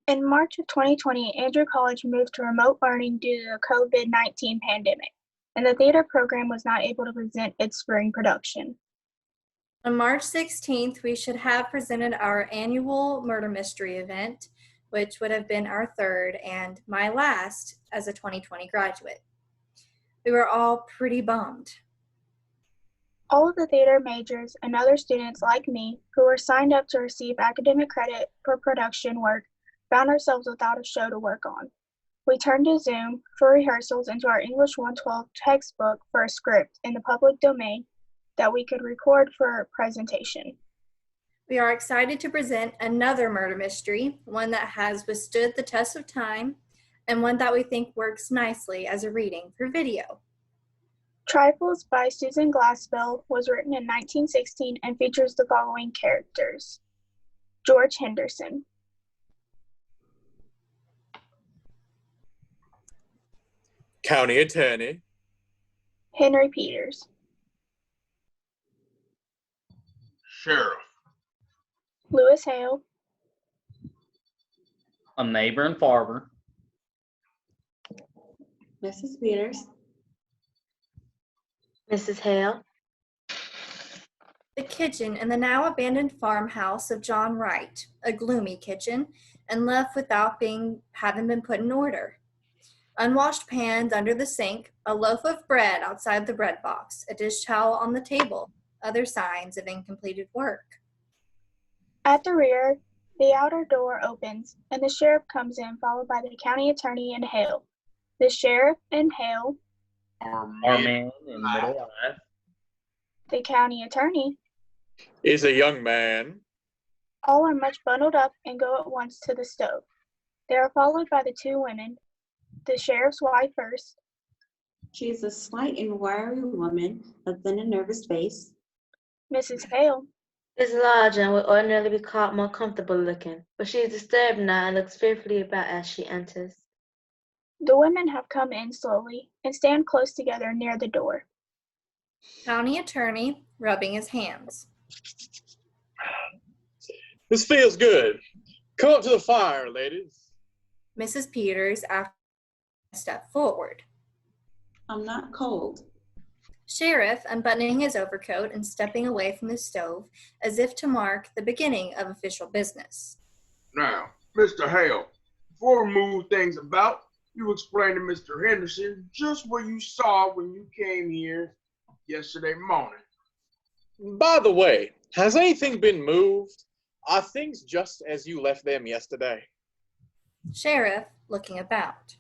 In March of 2020, Andrew College moved to remote learning due to the COVID-19 pandemic, and the theater program was not able to present its spring production. On March 16th, we should have presented our annual murder mystery event, which would have been our third and my last as a 2020 graduate. We were all pretty bummed. All of the theater majors and other students like me who were signed up to receive academic credit for production work found ourselves without a show to work on. We turned to Zoom for rehearsals into our English 112 textbook for a script in the public domain that we could record for presentation. We are excited to present another murder mystery, one that has withstood the test of time and one that we think works nicely as a reading for video. Trifles by Susan Glaspell was written in 1916 and features the following characters: George Henderson, County Attorney, Henry Peters, Sheriff, Lewis Hale, a neighbor and farmer, Mrs. Peters, Mrs. Hale, The kitchen in the now abandoned farmhouse of John Wright, a gloomy kitchen, and left without having been put in order. Unwashed pans under the sink, a loaf of bread outside the bread box, a dish towel on the table, other signs of incompleted work. At the rear, the outer door opens, and the sheriff comes in, followed by the county attorney and Hale. The sheriff and Hale, our man in middle life, the county attorney, is a young man. all are much bundled up and go at once to the stove. They are followed by the two women, the sheriff's wife first, she is a slight and wiry woman, a thin and nervous face. Mrs. Hale, is large and would ordinarily be called more comfortable looking, but she is disturbed now and looks fearfully about as she enters. The women have come in slowly and stand close together near the door. County attorney rubbing his hands. This feels good. Come up to the fire, ladies. Mrs. Peters after a step forward. I'm not cold. Sheriff unbuttoning his overcoat and stepping away from the stove as if to mark the beginning of official business. now, Mr. Hale, before we move things about, you explain to Mr. Henderson just what you saw when you came here yesterday morning. By the way, has anything been moved? Are things just as you left them yesterday? Sheriff looking about.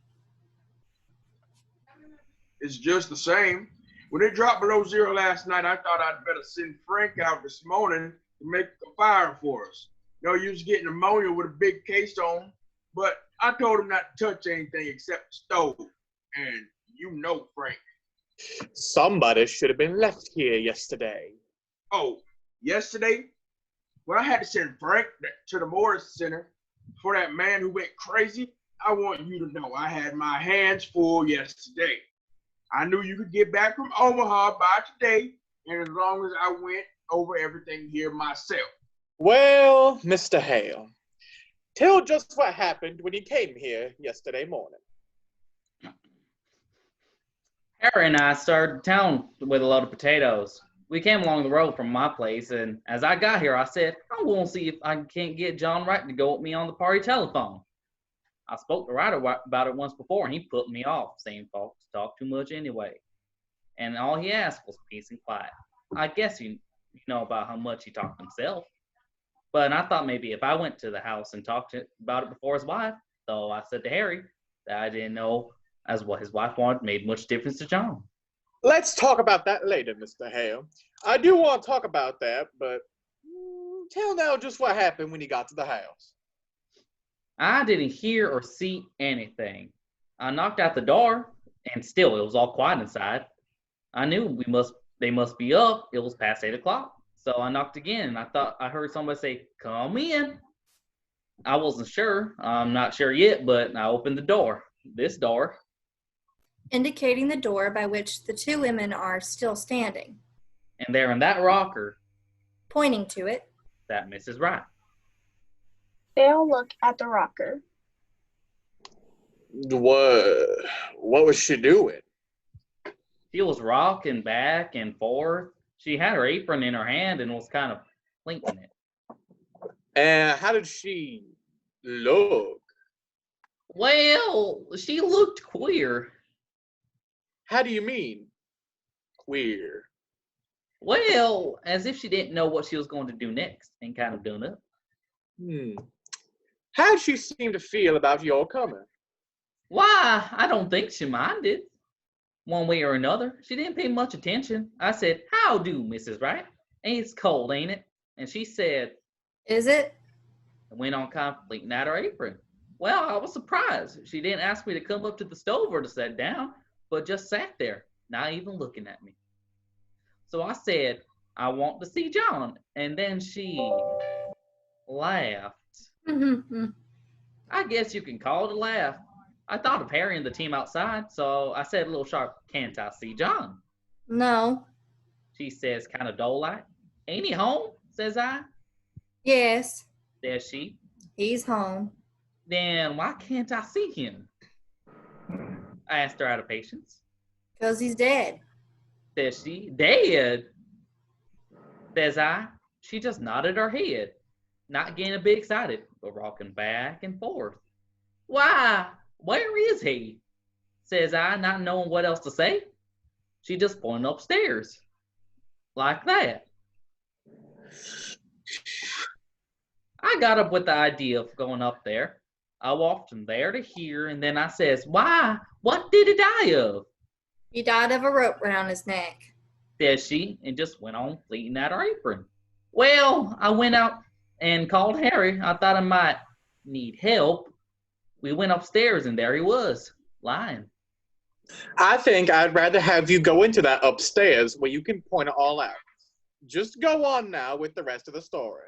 It's just the same. When it dropped below zero last night, I thought I'd better send Frank out this morning to make a fire for us. No use getting ammonia with a big case on, but I told him not to touch anything except the stove. And you know Frank. Somebody should have been left here yesterday. Oh, yesterday? When I had to send Frank to the Morris Center for that man who went crazy, I want you to know I had my hands full yesterday. I knew you could get back from Omaha by today, and as long as I went over everything here myself. Well, Mr. Hale, tell just what happened when you came here yesterday morning. Harry and I started town with a load of potatoes. We came along the road from my place, and as I got here, I said, I'm going to see if I can't get John Wright to go with me on the party telephone. I spoke to Wright about it once before, and he put me off, saying folks talk too much anyway. And all he asked was peace and quiet. I guess you know about how much he talked himself. But I thought maybe if I went to the house and talked about it before his wife, though I said to Harry that I didn't know as what his wife wanted made much difference to John. Let's talk about that later, Mr. Hale. I do want to talk about that, but tell now just what happened when you got to the house. I didn't hear or see anything. I knocked at the door, and still it was all quiet inside. I knew they must be up. It was past 8 o'clock. So I knocked again, and I thought I heard somebody say, "Come in." I wasn't sure. I'm not sure yet, but I opened the door. This door. Indicating the door by which the two women are still standing. And there in that rocker, Pointing to it. that Mrs. Wright. They all look at the rocker. What was she doing? She was rocking back and forth. She had her apron in her hand and was kind of blinking it. And how did she look? Well, she looked queer. How do you mean, queer? Well, as if she didn't know what she was going to do next and kind of doing it. How did she seem to feel about your coming? Why, I don't think she minded. One way or another, she didn't pay much attention. I said, "How do, Mrs. Wright? It's cold, ain't it?" And she said, Is it? and went on kind of blinking at her apron. Well, I was surprised. She didn't ask me to come up to the stove or to sit down, but just sat there, not even looking at me. So I said, "I want to see John." And then she laughed. I guess you can call it a laugh. I thought of Harry and the team outside, so I said a little sharp, "Can't I see John?" No. She says, kind of dull-like. "Ain't he home?" says I. Yes. Says she. He's home. "Then why can't I see him?" I asked her out of patience. 'Cause he's dead. Says she. "Dead?" Says I. She just nodded her head, not getting a bit excited, but rocking back and forth. "Why, where is he?" says I, not knowing what else to say. She just pointed upstairs. Like that. I got up with the idea of going up there. I walked from there to here, and then I says, "Why, what did he die of?" He died of a rope around his neck. Says she, and just went on pleating at her apron. Well, I went out and called Harry. I thought I might need help. We went upstairs, and there he was, lying. I think I'd rather have you go into that upstairs where you can point it all out. Just go on now with the rest of the story.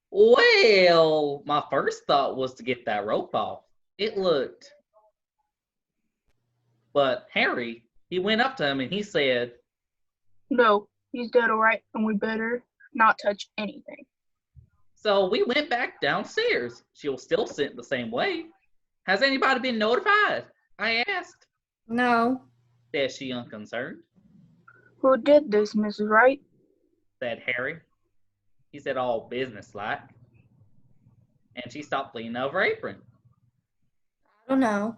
Well, my first thought was to get that rope off. It looked. But Harry, he went up to him and he said, No, he's dead all right, and we better not touch anything. So we went back downstairs. She'll still sit the same way. Has anybody been notified? I asked. No. Said she, unconcerned. Who did this, Mrs. Wright? Said Harry. He said, all businesslike. And she stopped cleaning up her apron. I don't know.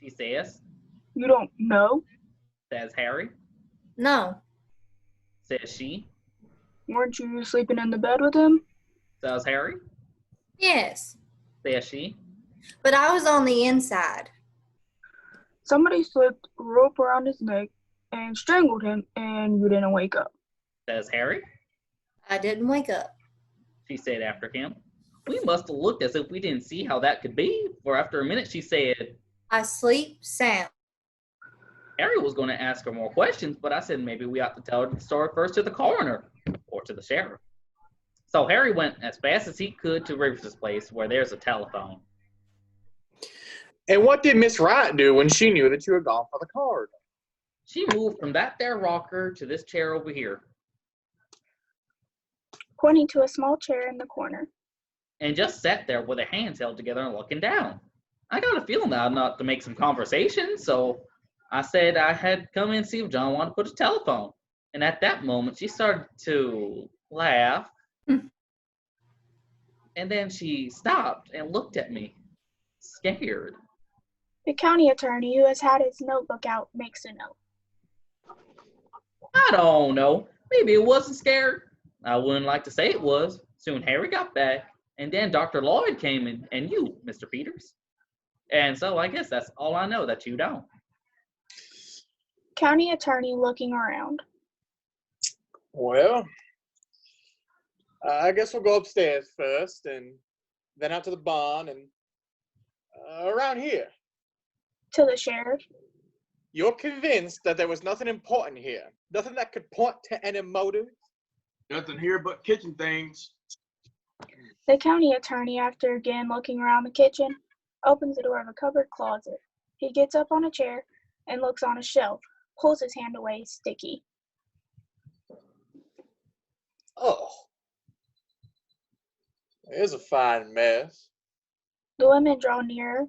She says. You don't know? Says Harry. No. Says she. Weren't you sleeping in the bed with him? Says Harry. Yes. Says she. But I was on the inside. Somebody slipped a rope around his neck and strangled him, and you didn't wake up. Says Harry. I didn't wake up. She said after him. We must have looked as if we didn't see how that could be, for after a minute she said, I sleep sound. Harry was going to ask her more questions, but I said maybe we ought to tell her the story first to the coroner or to the sheriff. So Harry went as fast as he could to Rivers's place where there's a telephone. And what did Miss Wright do when she knew that you had gone for the card? She moved from that there rocker to this chair over here. Pointing to a small chair in the corner. And just sat there with her hands held together and looking down. I got a feeling that I'm not to make some conversation, so I said I had come in and see if John wanted to put a telephone. And at that moment, she started to laugh. And then she stopped and looked at me, scared. The county attorney, who has had his notebook out, makes a note. I don't know. Maybe it wasn't scared. I wouldn't like to say it was. Soon Harry got back, and then Dr. Lloyd came in, and you, Mr. Peters. And so I guess that's all I know that you don't. County attorney looking around. Well, I guess we'll go upstairs first, and then out to the barn, and around here. To the sheriff. You're convinced that there was nothing important here? Nothing that could point to any motive? Nothing here but kitchen things. The county attorney, after again looking around the kitchen, opens the door of a cupboard closet. He gets up on a chair and looks on a shelf, pulls his hand away, sticky. Oh. Here's a fine mess. The women draw nearer.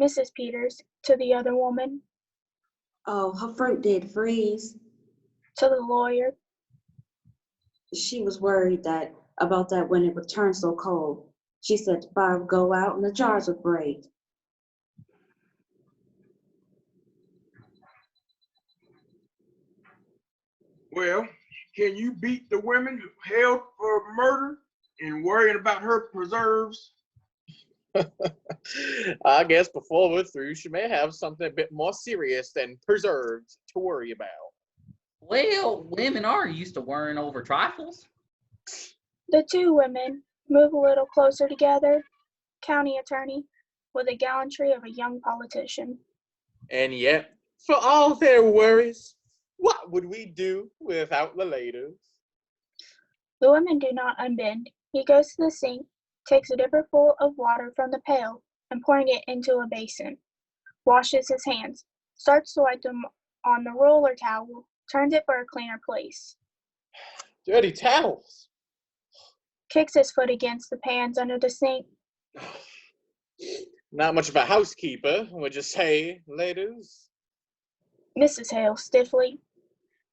Mrs. Peters, to the other woman. Oh, her fruit did freeze. To the lawyer. She was worried about that when it would turn so cold. She said the fire would go out and the jars would break. Well, can you beat the women held for murder and worrying about her preserves? I guess before we're through, she may have something a bit more serious than preserves to worry about. Well, women are used to worrying over trifles. The two women move a little closer together. County attorney, with the gallantry of a young politician. And yet, for all their worries, what would we do without the ladies? The women do not unbend. He goes to the sink, takes a dipper full of water from the pail, and pouring it into a basin. Washes his hands, starts to wipe them on the roller towel, turns it for a cleaner place. Dirty towels. Kicks his foot against the pans under the sink. Not much of a housekeeper, would you say, ladies? Mrs. Hale stiffly.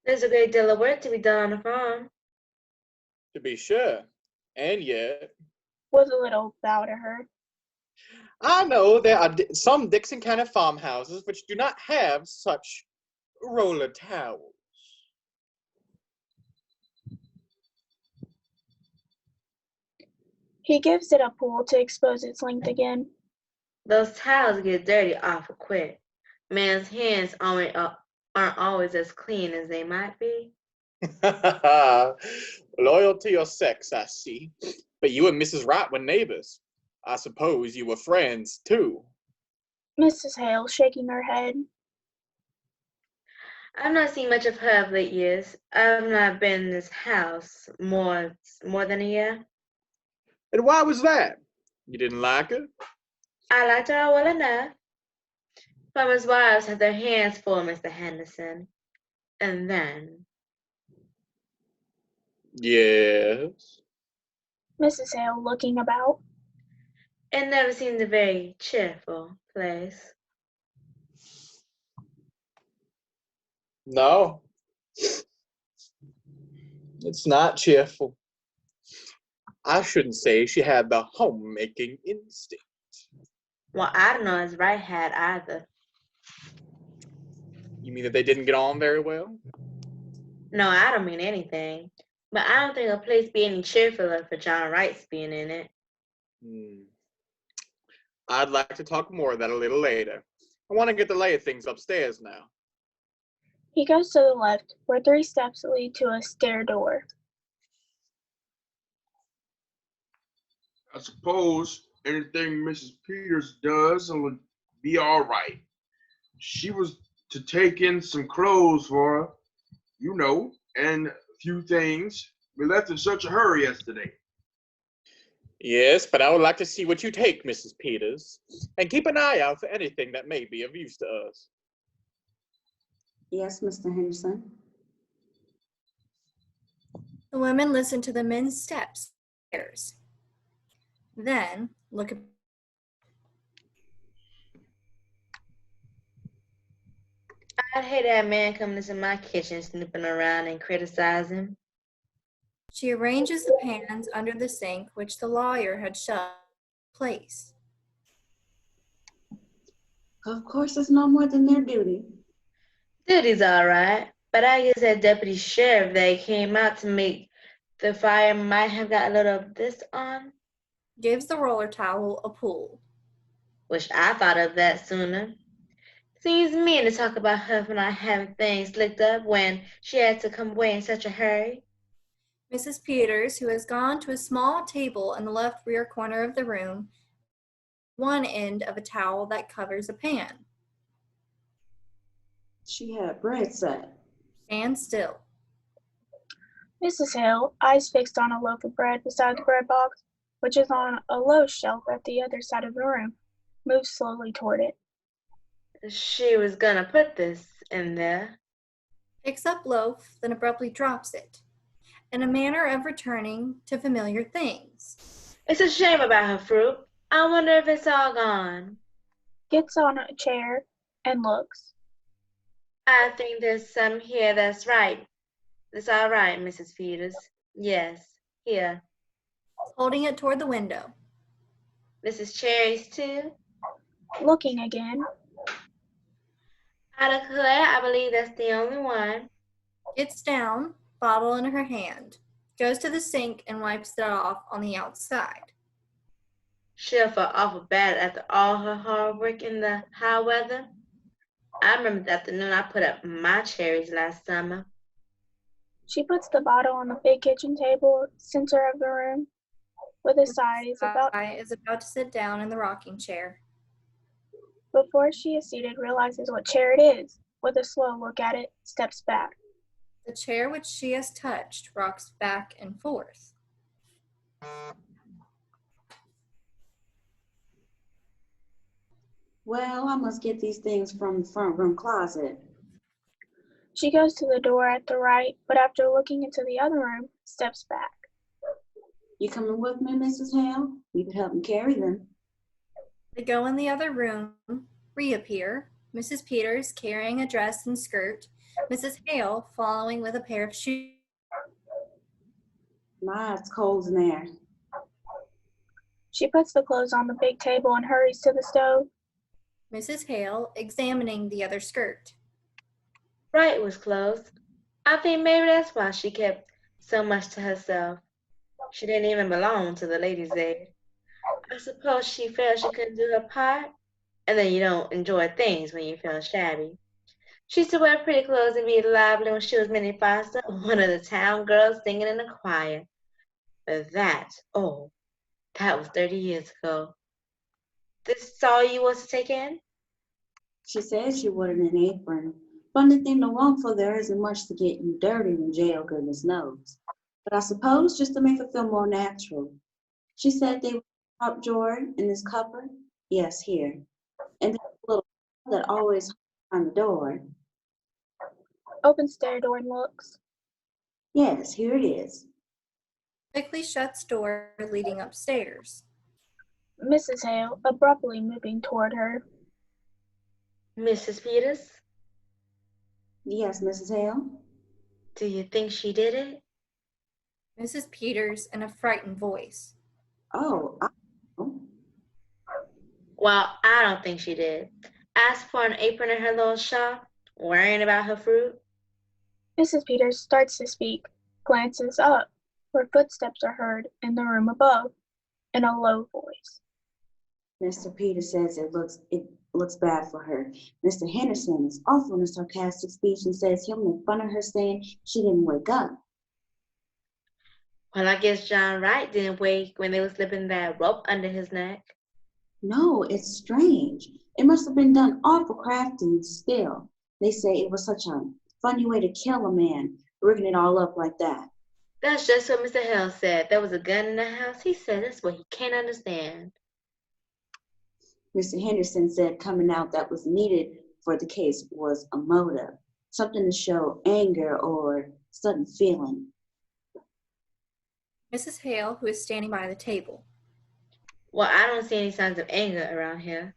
There's a great deal of work to be done on the farm. To be sure. And yet, With a little bow to her. I know there are some Dixon County farmhouses which do not have such roller towels. He gives it a pull to expose its length again. Those towels get dirty awful quick. Man's hands aren't always as clean as they might be. Loyal to your sex, I see. But you and Mrs. Wright were neighbors. I suppose you were friends, too. Mrs. Hale shaking her head. I've not seen much of her of late years. I've not been in this house more than a year. And why was that? You didn't like her? I liked her well enough. Farmers' wives have their hands full, Mr. Henderson. And then, Yes. Mrs. Hale looking about. it never seemed a very cheerful place. No. It's not cheerful. I shouldn't say she had the homemaking instinct. Well, I don't know as Wright had either. You mean that they didn't get on very well? No, I don't mean anything. But I don't think a place be any cheerfuler for John Wright's being in it. I'd like to talk more of that a little later. I want to get the lay of things upstairs now. He goes to the left, where 3 steps lead to a stair door. I suppose anything Mrs. Peters does will be all right. She was to take in some clothes for her, and a few things. We left in such a hurry yesterday. Yes, but I would like to see what you take, Mrs. Peters, and keep an eye out for anything that may be of use to us. Yes, Mr. Henderson. The women listen to the men's steps. Then look at. I'd hate to have a man coming into my kitchen snooping around and criticizing. She arranges the pans under the sink, which the lawyer had shoved in place. Of course, it's no more than their duty. Duty's all right, but I guess that deputy sheriff that came out to make the fire might have got a little of this on. Gives the roller towel a pull. Wish I thought of that sooner. Seems mean to talk about her for not having things licked up when she had to come away in such a hurry. Mrs. Peters, who has gone to a small table in the left rear corner of the room, one end of a towel that covers a pan. She had bread set. Stand still. Mrs. Hale, eyes fixed on a loaf of bread beside the bread box, which is on a low shelf at the other side of the room, moves slowly toward it. She was gonna put this in there. Picks up loaf, then abruptly drops it, in a manner of returning to familiar things. It's a shame about her fruit. I wonder if it's all gone. gets on a chair, and looks. I think there's some here that's right. That's all right, Mrs. Peters. Yes, here. Holding it toward the window. Mrs. Cherry's too. Looking again. I declare, I believe that's the only one. Gets down, bottle in her hand. Goes to the sink and wipes it off on the outside. She'll feel awful bad after all her hard work in the high weather. I remember the afternoon I put up my cherries last summer. She puts the bottle on the big kitchen table, center of the room. With a sigh, is about to sit down in the rocking chair. Before she is seated, realizes what chair it is. With a slow look at it, steps back. The chair which she has touched rocks back and forth. Well, I must get these things from the front room closet. She goes to the door at the right, but after looking into the other room, steps back. You coming with me, Mrs. Hale? You could help me carry them. They go in the other room, reappear, Mrs. Peters carrying a dress and skirt, Mrs. Hale following with a pair of shoes. My, it's cold in there. She puts the clothes on the big table and hurries to the stove. Mrs. Hale examining the other skirt. Right was closed. I think maybe that's why she kept so much to herself. She didn't even belong to the ladies' aid. I suppose she felt she couldn't do her part, and then you don't enjoy things when you feel shabby. She used to wear pretty clothes and be lively when she was Minnie Foster, one of the town girls singing in the choir. But that was 30 years ago. This is all you was to take in? She said she wanted an apron. Funny thing to want for there isn't much to get you dirty in jail, goodness knows. But I suppose just to make it feel more natural. She said they were top drawer in this cupboard. Yes, here. And there's a little that always on the door. Opens stair door and looks. Yes, here it is. Quickly shuts door leading upstairs. Mrs. Hale abruptly moving toward her. Mrs. Peters, Yes, Mrs. Hale. do you think she did it? Mrs. Peters in a frightened voice. Oh, Well, I don't think she did. Ask for an apron in her little shop, worrying about her fruit. Mrs. Peters starts to speak, glances up, where footsteps are heard in the room above, in a low voice. Mr. Peters says it looks bad for her. Mr. Henderson is awful in a sarcastic speech and says he'll make fun of her saying she didn't wake up. Well, I guess John Wright didn't wake when they were slipping that rope under his neck. No, it's strange. It must have been done awful crafty and still. They say it was such a funny way to kill a man, rigging it all up like that. That's just what Mr. Hale said. There was a gun in the house. He said that's what he can't understand. Mr. Henderson said coming out that was needed for the case was a motive, something to show anger or sudden feeling. Mrs. Hale, who is standing by the table. Well, I don't see any signs of anger around here.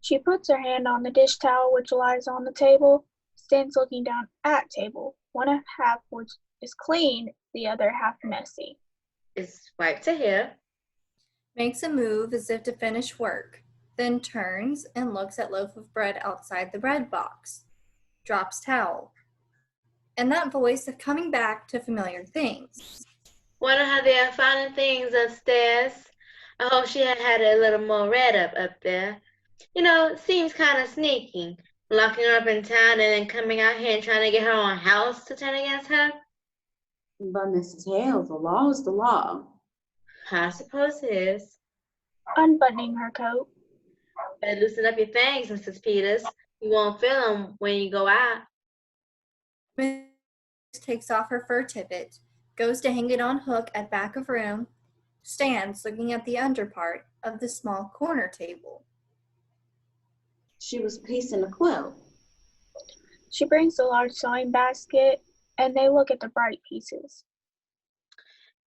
She puts her hand on the dish towel which lies on the table, stands looking down at table, one half which is clean, the other half messy. It's wiped to here. Makes a move as if to finish work, then turns and looks at loaf of bread outside the bread box. Drops towel. And that voice of coming back to familiar things. Wonder how they are finding things upstairs. I hope she had a little more red up there. You know, it seems kind of sneaky, locking her up in town and then coming out here and trying to get her own house to turn against her. But Mrs. Hale, the law is the law. I suppose it is. Unbuttoning her coat. Better loosen up your things, Mrs. Peters. You won't feel them when you go out. Miss takes off her fur tippet, goes to hang it on hook at back of room, stands looking at the under part of the small corner table. She was piecing a quilt. She brings the large sewing basket, and they look at the bright pieces.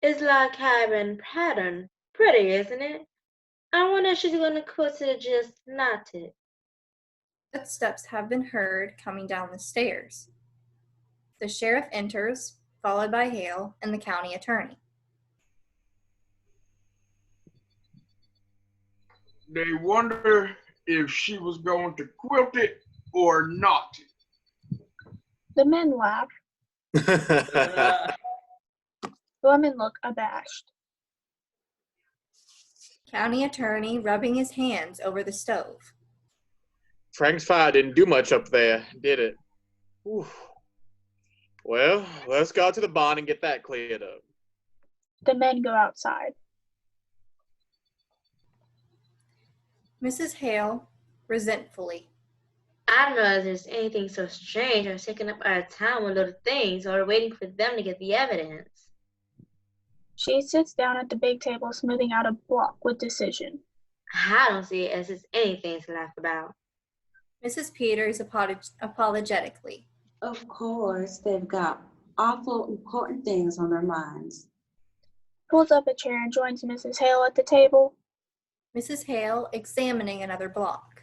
It's log cabin pattern. Pretty, isn't it? I wonder if she's gonna quit it or just not it. Footsteps have been heard coming down the stairs. The sheriff enters, followed by Hale and the county attorney. They wonder if she was going to quilt it or not. The men laugh. The women look abashed. County attorney rubbing his hands over the stove. Frank's fire didn't do much up there, did it? Whew. Well, let's go out to the barn and get that cleared up. The men go outside. Mrs. Hale, resentfully. I don't know if there's anything so strange or taking up our time with little things or waiting for them to get the evidence. She sits down at the big table, smoothing out a block with decision. I don't see it as it's anything to laugh about. Mrs. Peters apologetically. Of course, they've got awful important things on their minds. Pulls up a chair and joins Mrs. Hale at the table. Mrs. Hale examining another block.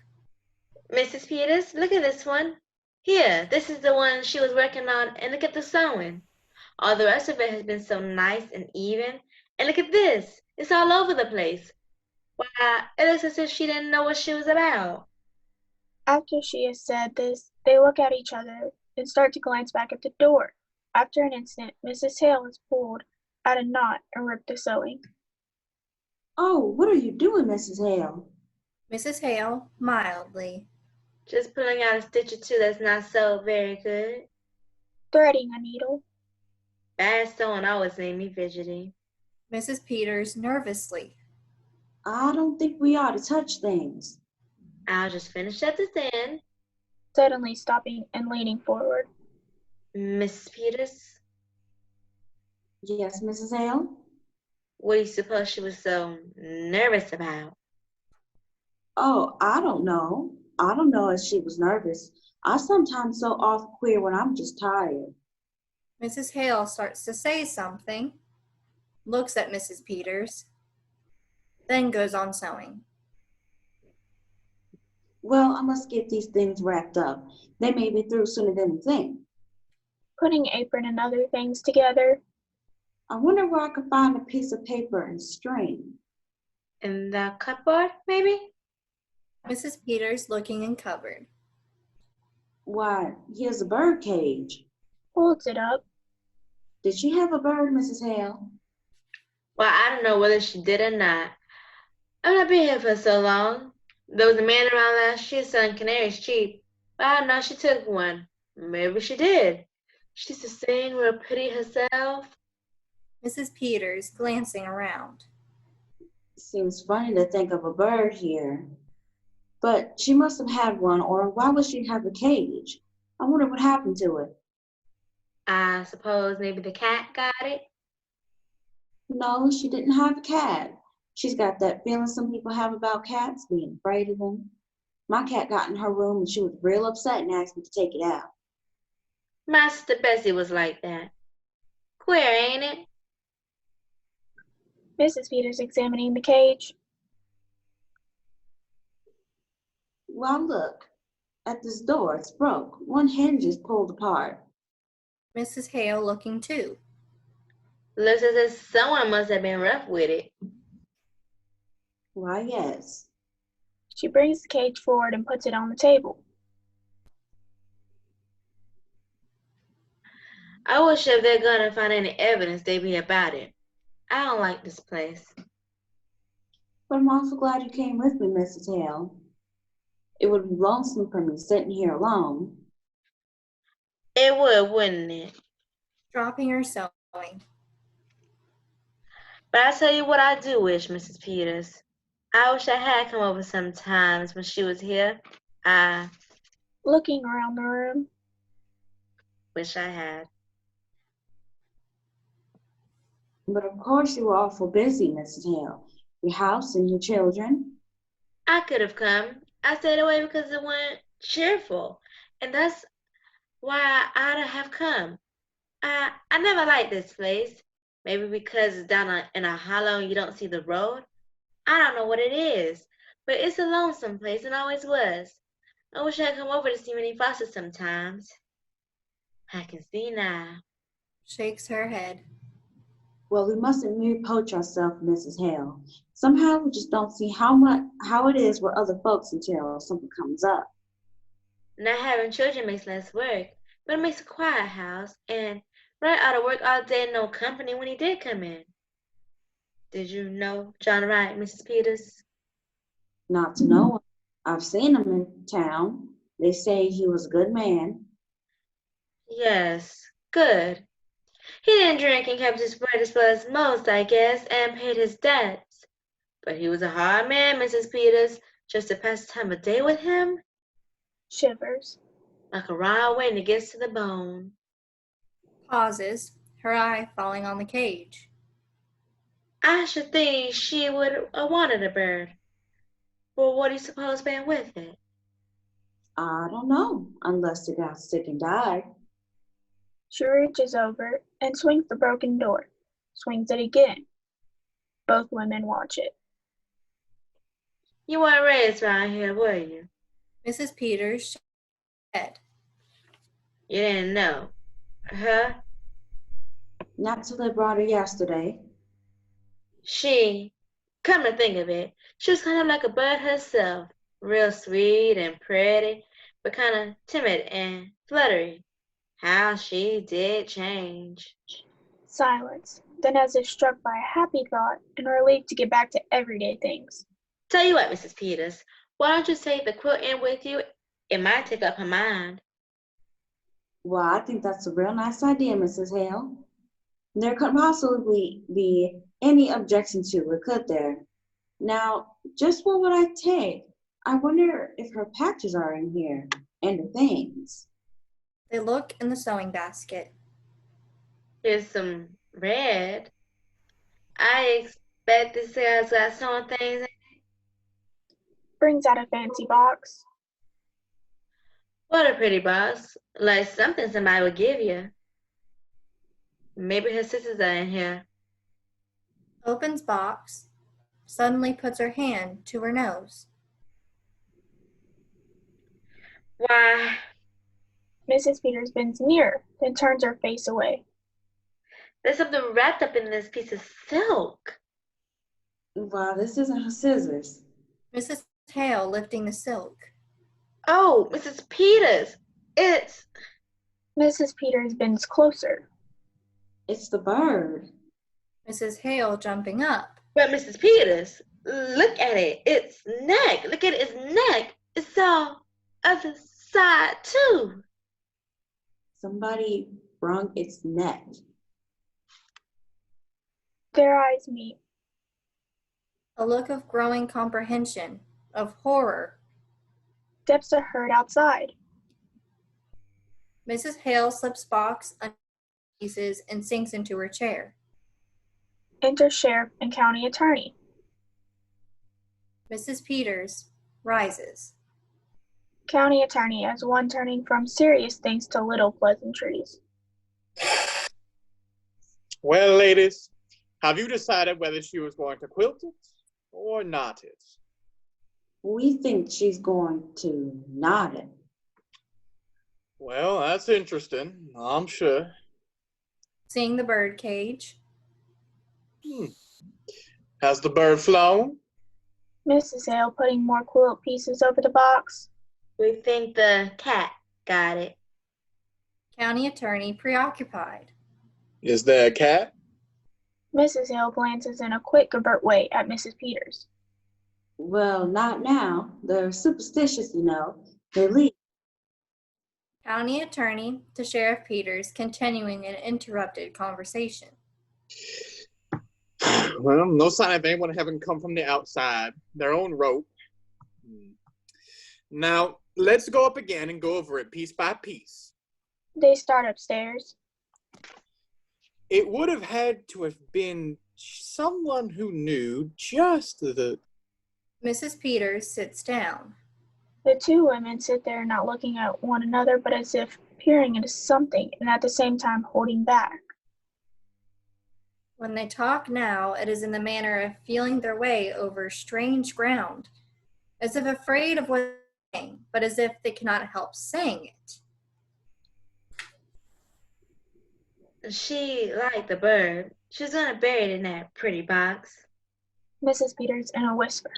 Mrs. Peters, look at this one. Here, this is the one she was working on, and look at the sewing. All the rest of it has been so nice and even. And look at this. It's all over the place. Why, it looks as if she didn't know what she was about. After she has said this, they look at each other and start to glance back at the door. After an instant, Mrs. Hale has pulled at a knot and ripped the sewing. Oh, what are you doing, Mrs. Hale? Mrs. Hale, mildly. Just pulling out a stitch or two that's not so very good. Threading a needle. Bad sewing always made me fidgety. Mrs. Peters, nervously. I don't think we ought to touch things. I'll just finish at this end. Suddenly stopping and leaning forward. Mrs. Peters, Yes, Mrs. Hale? what do you suppose she was so nervous about? Oh, I don't know. I don't know if she was nervous. I sometimes so off queer when I'm just tired. Mrs. Hale starts to say something, looks at Mrs. Peters, then goes on sewing. Well, I must get these things wrapped up. They may be through sooner than we think. Putting apron and other things together. I wonder where I could find a piece of paper and string. In the cupboard, maybe? Mrs. Peters looking in cupboard. Why, here's a bird cage. Holds it up. Did she have a bird, Mrs. Hale? Well, I don't know whether she did or not. I've not been here for so long. There was a man around last year selling canaries cheap, but I don't know if she took one. Maybe she did. She used to sing real pretty herself. Mrs. Peters glancing around. Seems funny to think of a bird here. But she must have had one, or why would she have a cage? I wonder what happened to it. I suppose maybe the cat got it. No, she didn't have a cat. She's got that feeling some people have about cats, being afraid of them. My cat got in her room and she was real upset and asked me to take it out. My sister Bessie was like that. Queer, ain't it? Mrs. Peters examining the cage. Well, look, at this door, it's broke. One hinge is pulled apart. Mrs. Hale looking too. Looks as if someone must have been rough with it. Why, yes. She brings the cage forward and puts it on the table. I wish if they're gonna find any evidence, they'd be about it. I don't like this place. But I'm awful glad you came with me, Mrs. Hale. It would be lonesome for me sitting here alone. It would, wouldn't it? Dropping her sewing. But I tell you what I do wish, Mrs. Peters. I wish I had come over sometimes when she was here. I Looking around the room. wish I had. But of course you were awful busy, Mrs. Hale. Your house and your children. I could have come. I stayed away because it wasn't cheerful. And that's why I'd have come. I never liked this place. Maybe because it's down in a hollow and you don't see the road. I don't know what it is, but it's a lonesome place and always was. I wish I could come over to see Minnie Foster sometimes. I can see now. Shakes her head. Well, we mustn't reproach ourselves, Mrs. Hale. Somehow we just don't see how it is with other folks until something comes up. Not having children makes less work, but it makes a quiet house, and Wright ought to work all day and no company when he did come in. Did you know John Wright, Mrs. Peters? Not to know him. I've seen him in town. They say he was a good man. Yes, good. He didn't drink and kept his word as well as most, I guess, and paid his debts. But he was a hard man, Mrs. Peters. Just to pass the time of day with him? Shivers. Like a raw wind that gets to the bone. Pauses, her eye falling on the cage. I should think she would have wanted a bird. Well, what do you suppose went with it? I don't know, unless they got sick and died. She reaches over and swings the broken door. Swings it again. Both women watch it. You weren't raised around here, were you? Mrs. Peters shakes her head. You didn't know. Huh? Not till they brought her yesterday. Come to think of it, she was kind of like a bird herself. Real sweet and pretty, but kind of timid and fluttery. How she did change. Silence. Then, as if struck by a happy thought and relief to get back to everyday things. Tell you what, Mrs. Peters, why don't you take the quilt in with you? It might take up her mind. Well, I think that's a real nice idea, Mrs. Hale. There couldn't possibly be any objection to it, could there? Now, just what would I take? I wonder if her patches are in here and the things. They look in the sewing basket. Here's some red. I expect this has got sewing things in. Brings out a fancy box. What a pretty box. Like something somebody would give you. Maybe her sisters are in here. Opens box. Suddenly puts her hand to her nose. Why, Mrs. Peters bends nearer, then turns her face away. there's something wrapped up in this piece of silk. Wow, this isn't her scissors. Mrs. Hale lifting the silk. Oh, Mrs. Peters, it's... Mrs. Peters bends closer. It's the bird. Mrs. Hale jumping up. But Mrs. Peters, look at it. Its neck. Look at its neck. It's all other side too. Somebody wrung its neck. Their eyes meet. A look of growing comprehension, of horror. Steps are heard outside. Mrs. Hale slips box under pieces and sinks into her chair. Enter sheriff and county attorney. Mrs. Peters rises. County attorney as one turning from serious things to little pleasantries. Well, ladies, have you decided whether she was going to quilt it or knot it? We think she's going to knot it. Well, that's interesting, I'm sure. Seeing the bird cage. Has the bird flown? Mrs. Hale putting more quilt pieces over the box. We think the cat got it. County attorney preoccupied. Is there a cat? Mrs. Hale glances in a quick, avert way at Mrs. Peters. Well, not now. They're superstitious, you know. They leave. County attorney to Sheriff Peters continuing an interrupted conversation. Well, no sign of anyone having come from the outside. Their own rope. Now, let's go up again and go over it piece by piece. They start upstairs. It would have had to have been someone who knew just the... Mrs. Peters sits down. The two women sit there not looking at one another, but as if peering into something and at the same time holding back. When they talk now, it is in the manner of feeling their way over strange ground, as if afraid of what they're saying, but as if they cannot help saying it. She liked the bird. She's gonna bury it in that pretty box. Mrs. Peters in a whisper.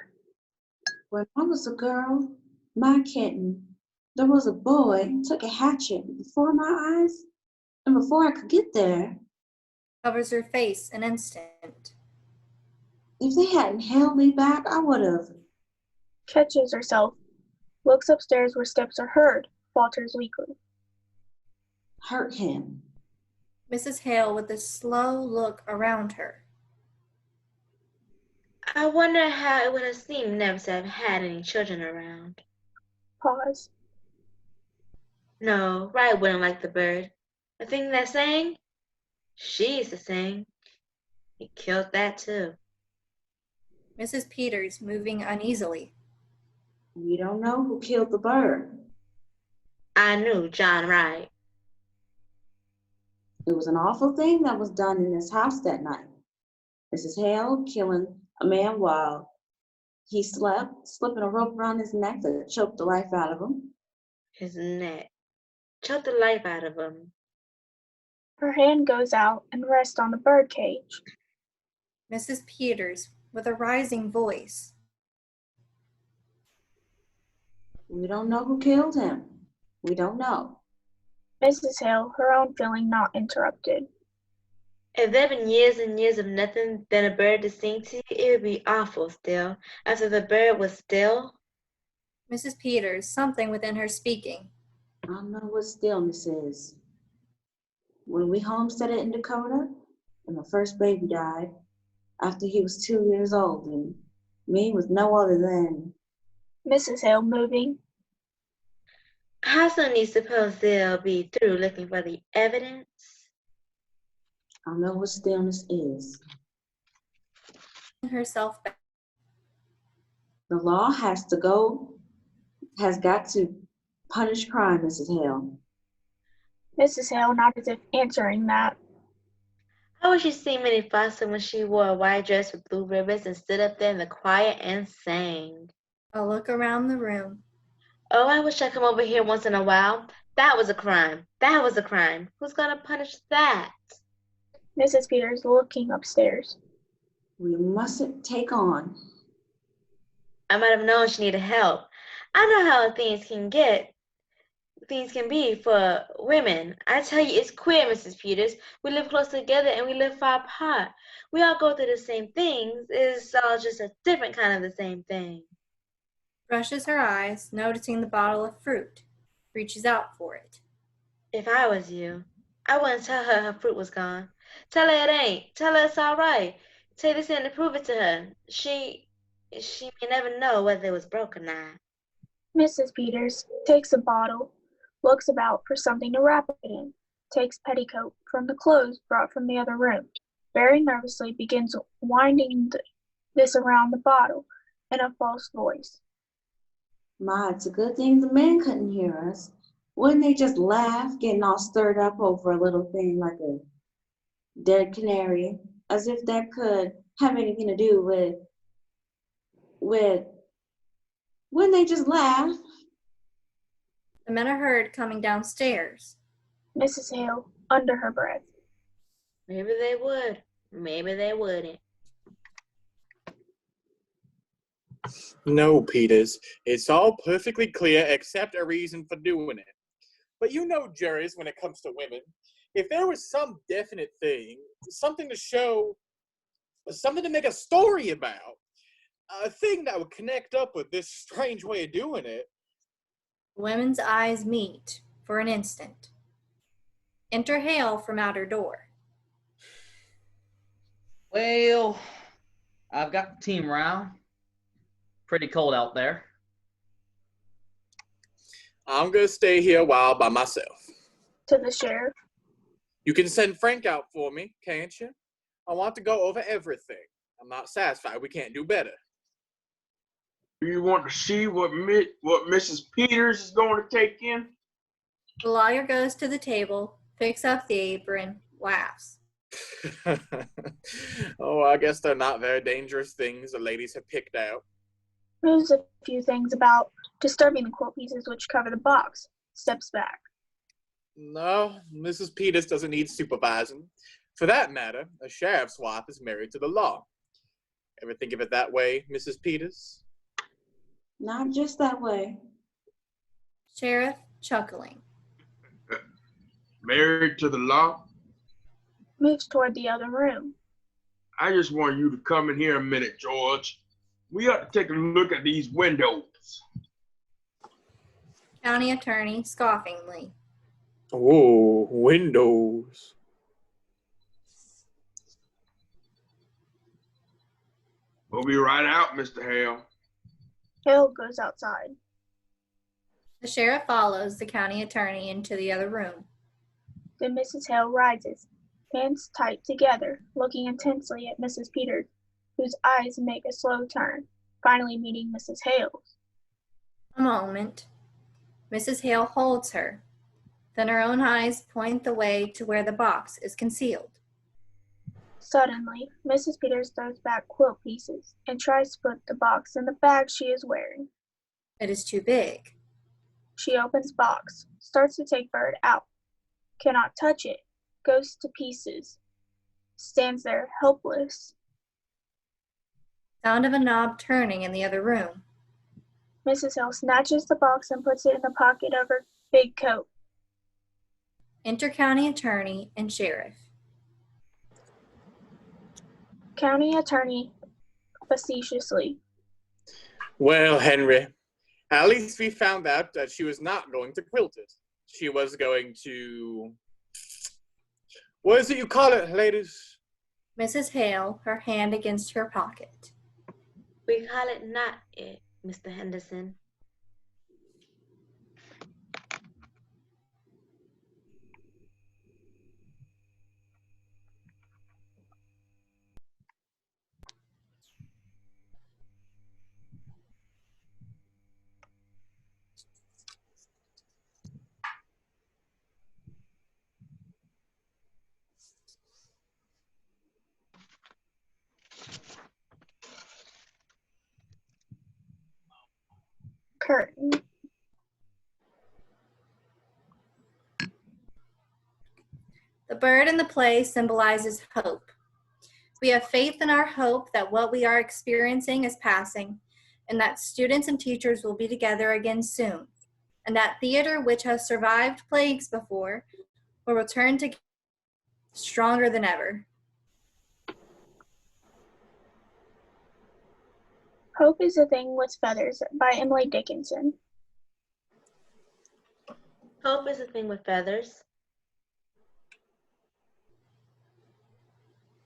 When I was a girl, my kitten, there was a boy took a hatchet before my eyes, and before I could get there, Covers her face an instant. if they hadn't held me back, I would have. Catches herself. Looks upstairs where steps are heard. Falters weakly. Hurt him. Mrs. Hale with a slow look around her. I wonder how it would have seemed never to have had any children around. Pause. No, Wright wouldn't like the bird. The thing that sang? She used to sing. He killed that too. Mrs. Peters moving uneasily. We don't know who killed the bird. I knew John Wright. It was an awful thing that was done in this house that night. Mrs. Hale killing a man while he slept, slipping a rope around his neck that choked the life out of him. His neck. Choked the life out of him. Her hand goes out and rests on the bird cage. Mrs. Peters with a rising voice. We don't know who killed him. We don't know. Mrs. Hale, her own feeling not interrupted. If there'd been years and years of nothing than a bird to sing to, it would be awful still. After the bird was still. Mrs. Peters, something within her speaking. I don't know what stillness is. When we homesteaded in Dakota, and my first baby died after he was 2 years old, and me was no other than. Mrs. Hale moving. How soon do you suppose they'll be through looking for the evidence? I know what stillness is. Herself back. The law has got to punish crime, Mrs. Hale. Mrs. Hale not as if answering that. How would she see Minnie Foster when she wore a white dress with blue ribbons and stood up there in the quiet and sang? A look around the room. Oh, I wish I'd come over here once in a while. That was a crime. That was a crime. Who's gonna punish that? Mrs. Peters looking upstairs. We mustn't take on. I might have known she needed help. I know how things can be for women. I tell you, it's queer, Mrs. Peters. We live close together and we live far apart. We all go through the same things. It's all just a different kind of the same thing. Brushes her eyes, noticing the bottle of fruit. Reaches out for it. If I was you, I wouldn't tell her her fruit was gone. Tell her it ain't. Tell her it's all right. Take this in to prove it to her. She may never know whether it was broke or not. Mrs. Peters takes a bottle, looks about for something to wrap it in, takes petticoat from the clothes brought from the other room, very nervously begins winding this around the bottle in a false voice. My, it's a good thing the men couldn't hear us. Wouldn't they just laugh, getting all stirred up over a little thing like a dead canary, as if that could have anything to do with wouldn't they just laugh? The men are heard coming downstairs. Mrs. Hale, under her breath. Maybe they would. Maybe they wouldn't. No, Peters. It's all perfectly clear except a reason for doing it. But you know, juries, when it comes to women, if there was some definite thing, something to show, something to make a story about, a thing that would connect up with this strange way of doing it. The women's eyes meet for an instant. Enter Hale from outer door. Well, I've got the team round. Pretty cold out there. I'm going to stay here a while by myself. To the sheriff. You can send Frank out for me, can't you? I want to go over everything. I'm not satisfied. We can't do better. Do you want to see what Mrs. Peters is going to take in? The lawyer goes to the table, picks up the apron, laughs. Oh, I guess they're not very dangerous things the ladies have picked out. Moves a few things about, disturbing the quilt pieces which cover the box. Steps back. No, Mrs. Peters doesn't need supervising. For that matter, a sheriff's wife is married to the law. Ever think of it that way, Mrs. Peters? Not just that way. Sheriff, chuckling. Married to the law? Moves toward the other room. I just want you to come in here a minute, George. We ought to take a look at these windows. County attorney, scoffingly. Oh, windows. We'll be right out, Mr. Hale. Hale goes outside. The sheriff follows the county attorney into the other room. Then Mrs. Hale rises, hands tight together, looking intensely at Mrs. Peters, whose eyes make a slow turn, finally meeting Mrs. Hale's. A moment. Mrs. Hale holds her. Then her own eyes point the way to where the box is concealed. Suddenly, Mrs. Peters throws back quilt pieces and tries to put the box in the bag she is wearing. It is too big. She opens box, starts to take bird out, cannot touch it, goes to pieces, stands there helpless. Sound of a knob turning in the other room. Mrs. Hale snatches the box and puts it in the pocket of her big coat. Enter county attorney and sheriff. County attorney facetiously. Well, Henry, at least we found out that she was not going to quilt it. She was going to... What is it you call it, ladies? Mrs. Hale, her hand against her pocket. We call it not it, Mr. Henderson. Curtain. The bird in the play symbolizes hope. We have faith in our hope that what we are experiencing is passing, and that students and teachers will be together again soon, and that theater, which has survived plagues before, will return together stronger than ever. Hope is a Thing with Feathers by Emily Dickinson. Hope is a thing with feathers.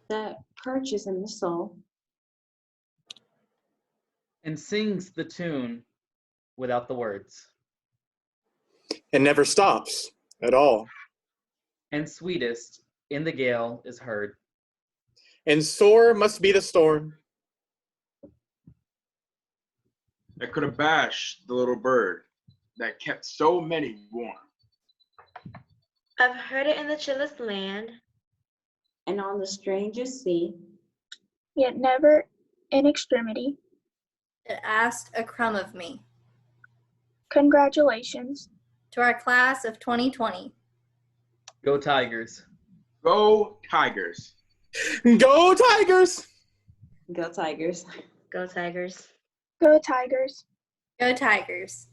That perches in the soul. And sings the tune without the words. It never stops at all. And sweetest in the gale is heard. And sore must be the storm. That could have bashed the little bird that kept so many warm. I've heard it in the chillest land. And on the strangest sea. Yet never in extremity. It asked a crumb of me. Congratulations. To our class of 2020. Go Tigers. Go Tigers. Go Tigers! Go Tigers. Go Tigers. Go Tigers. Go Tigers.